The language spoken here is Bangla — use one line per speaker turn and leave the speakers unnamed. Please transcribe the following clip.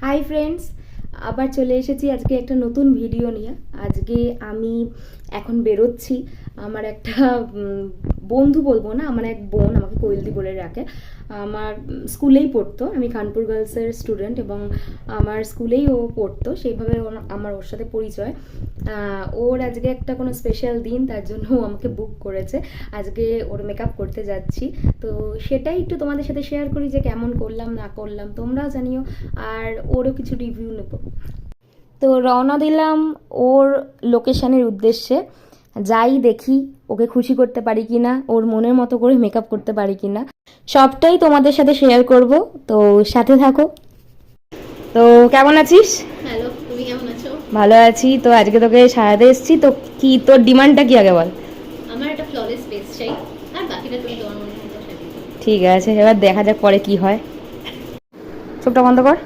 হাই ফ্রেন্ডস, আবার চলে এসেছি আজকে একটা নতুন ভিডিও নিয়ে। আজকে আমি এখন বেরোচ্ছি। আমার একটা বন্ধু বলবো না, আমার এক বোন, আমাকে কোয়েলদি বলে রাখে। আমার স্কুলেই পড়তো, আমি খানপুর গার্লসের স্টুডেন্ট এবং আমার স্কুলেই ও পড়তো, সেইভাবে আমার ওর সাথে পরিচয়। ওর আজকে একটা কোনো স্পেশাল দিন, তার জন্য ও আমাকে বুক করেছে। আজকে ওর মেকআপ করতে যাচ্ছি, তো সেটাই একটু তোমাদের সাথে শেয়ার করি যে কেমন করলাম না করলাম, তোমরাও জানিও, আর ওরও কিছু রিভিউ নেব। তো রওনা দিলাম ওর লোকেশনের উদ্দেশ্যে। যাই দেখি ওকে খুশি করতে পারি কি না, ওর মনের মতো করে মেকআপ করতে পারি কি না, সবটাই তোমাদের সাথে শেয়ার করব। তো সাথে থাকো। তো কেমন আছিস?
হ্যালো, তুমি কেমন আছো?
ভালো আছি। তো আজকে তোকে সারাতে এসেছি, তো কি তোর ডিমান্ডটা কি আগে বল।
আমার একটা ফ্ললেস ফেস চাই, আর বাকিটা তুমি তোমার মনে মতো সাজিয়ে দাও।
ঠিক আছে, এবার দেখা যাক পরে কি হয়। চোখটা বন্ধ কর।